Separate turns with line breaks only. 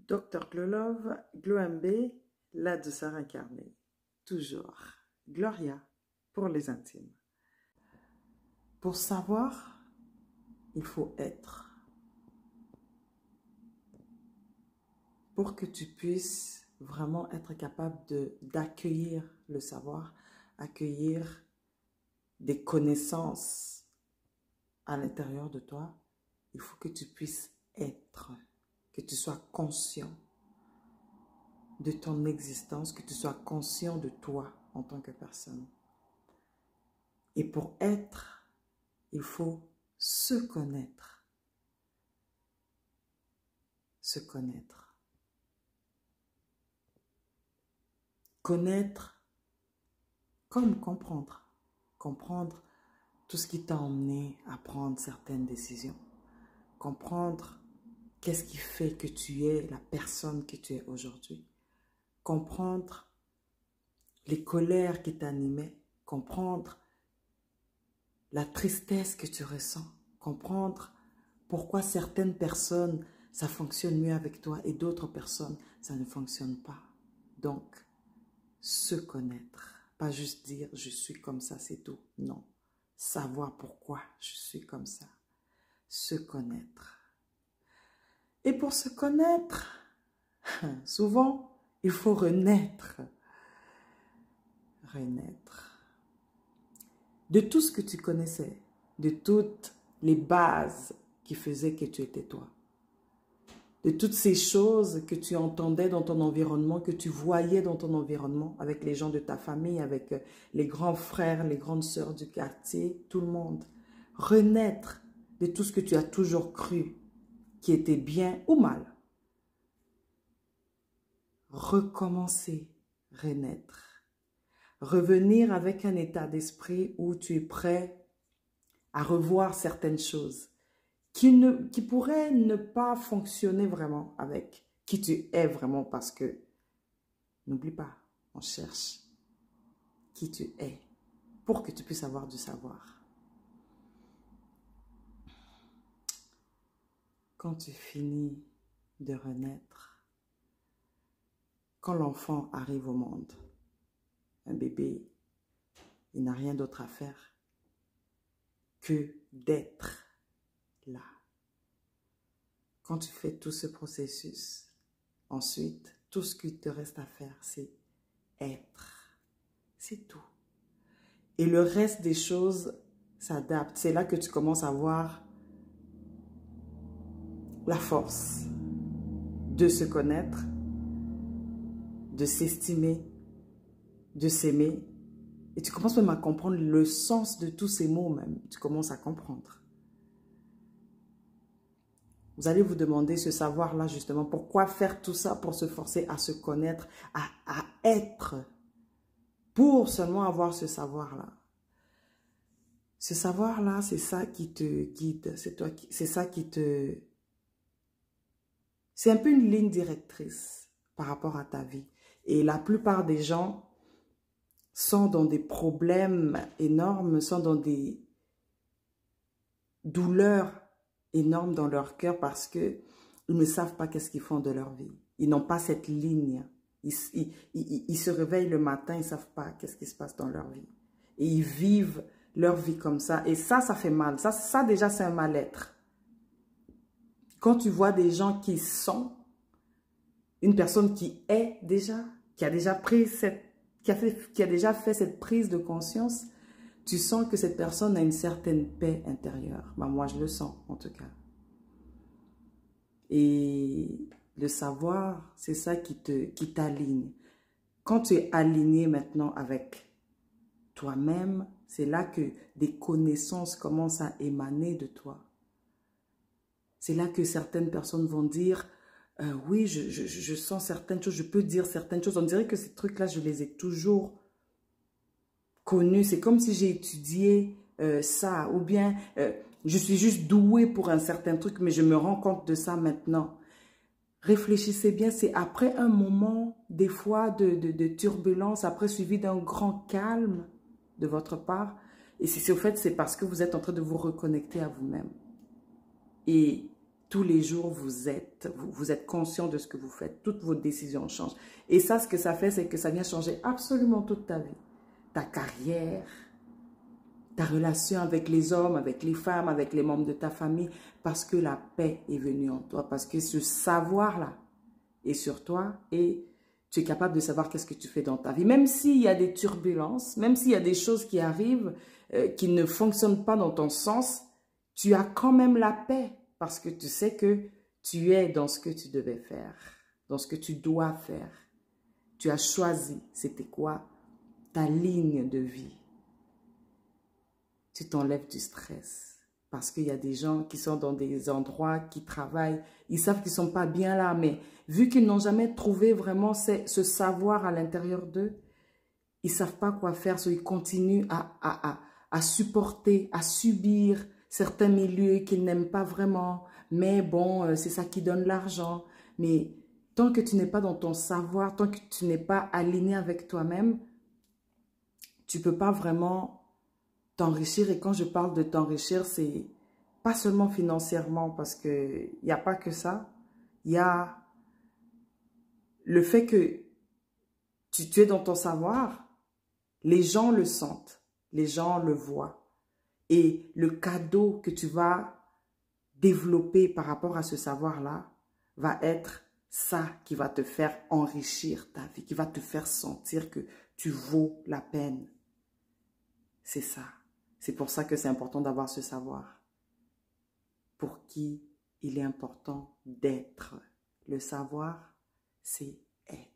Docteur Glolov, GloMB, la douceur incarnée. Toujours. Gloria pour les intimes. Pour savoir, il faut être. Pour que tu puisses vraiment être capable d'accueillir le savoir, accueillir des connaissances à l'intérieur de toi, il faut que tu puisses être, que tu sois conscient de ton existence, que tu sois conscient de toi en tant que personne. Et pour être, il faut se connaître. Se connaître. Connaître comme comprendre. Comprendre tout ce qui t'a emmené à prendre certaines décisions. Comprendre qu'est-ce qui fait que tu es la personne que tu es aujourd'hui. Comprendre les colères qui t'animaient. Comprendre la tristesse que tu ressens. Comprendre pourquoi certaines personnes, ça fonctionne mieux avec toi et d'autres personnes, ça ne fonctionne pas. Donc, se connaître. Pas juste dire « je suis comme ça, c'est tout ». Non. Savoir pourquoi je suis comme ça. Se connaître. Et pour se connaître, souvent, il faut renaître. Renaître. De tout ce que tu connaissais, de toutes les bases qui faisaient que tu étais toi. De toutes ces choses que tu entendais dans ton environnement, que tu voyais dans ton environnement, avec les gens de ta famille, avec les grands frères, les grandes sœurs du quartier, tout le monde. Renaître de tout ce que tu as toujours cru, qui était bien ou mal. Recommencer, renaître. Revenir avec un état d'esprit où tu es prêt à revoir certaines choses qui pourraient ne pas fonctionner vraiment avec qui tu es vraiment, parce que, n'oublie pas, on cherche qui tu es pour que tu puisses avoir du savoir. Quand tu finis de renaître, quand l'enfant arrive au monde, un bébé, il n'a rien d'autre à faire que d'être là. Quand tu fais tout ce processus, ensuite, tout ce qu'il te reste à faire, c'est être. C'est tout. Et le reste des choses s'adapte. C'est là que tu commences à voir la force de se connaître, de s'estimer, de s'aimer. Et tu commences même à comprendre le sens de tous ces mots même. Tu commences à comprendre. Vous allez vous demander ce savoir-là justement. Pourquoi faire tout ça pour se forcer à se connaître, à être, pour seulement avoir ce savoir-là. Ce savoir-là, c'est ça qui te guide. C'est ça qui te... C'est un peu une ligne directrice par rapport à ta vie. Et la plupart des gens sont dans des problèmes énormes, sont dans des douleurs énormes dans leur cœur parce qu'ils ne savent pas qu'est-ce qu'ils font de leur vie. Ils n'ont pas cette ligne. Ils se réveillent le matin, ils ne savent pas qu'est-ce qui se passe dans leur vie. Et ils vivent leur vie comme ça. Et ça fait mal. Ça déjà, c'est un mal-être. Quand tu vois des gens qui sont, une personne qui est déjà, qui a déjà fait cette prise de conscience, tu sens que cette personne a une certaine paix intérieure. Ben, moi, je le sens, en tout cas. Et le savoir, c'est ça qui t'aligne. Quand tu es aligné maintenant avec toi-même, c'est là que des connaissances commencent à émaner de toi. C'est là que certaines personnes vont dire oui, je sens certaines choses, je peux dire certaines choses. On dirait que ces trucs-là, je les ai toujours connus. C'est comme si j'ai étudié ça. Ou bien, je suis juste douée pour un certain truc, mais je me rends compte de ça maintenant. Réfléchissez bien, c'est après un moment, des fois, de turbulence, après suivi d'un grand calme de votre part. Et au fait, c'est parce que vous êtes en train de vous reconnecter à vous-même. Et tous les jours, vous êtes conscient de ce que vous faites. Toutes vos décisions changent. Et ça, ce que ça fait, c'est que ça vient changer absolument toute ta vie. Ta carrière, ta relation avec les hommes, avec les femmes, avec les membres de ta famille. Parce que la paix est venue en toi. Parce que ce savoir-là est sur toi et tu es capable de savoir qu'est-ce que tu fais dans ta vie. Même s'il y a des turbulences, même s'il y a des choses qui arrivent, qui ne fonctionnent pas dans ton sens, tu as quand même la paix. Parce que tu sais que tu es dans ce que tu devais faire, dans ce que tu dois faire. Tu as choisi, c'était quoi? Ta ligne de vie. Tu t'enlèves du stress. Parce qu'il y a des gens qui sont dans des endroits, qui travaillent, ils savent qu'ils ne sont pas bien là, mais vu qu'ils n'ont jamais trouvé vraiment ce savoir à l'intérieur d'eux, ils ne savent pas quoi faire, so ils continuent à supporter, à subir certains milieux qu'ils n'aiment pas vraiment. Mais bon, c'est ça qui donne l'argent. Mais tant que tu n'es pas dans ton savoir, tant que tu n'es pas aligné avec toi-même, tu ne peux pas vraiment t'enrichir. Et quand je parle de t'enrichir, c'est pas seulement financièrement, parce qu'il n'y a pas que ça. Il y a le fait que tu es dans ton savoir, les gens le sentent, les gens le voient. Et le cadeau que tu vas développer par rapport à ce savoir-là va être ça qui va te faire enrichir ta vie, qui va te faire sentir que tu vaux la peine. C'est ça. C'est pour ça que c'est important d'avoir ce savoir. Pour qui il est important d'être. Le savoir, c'est être.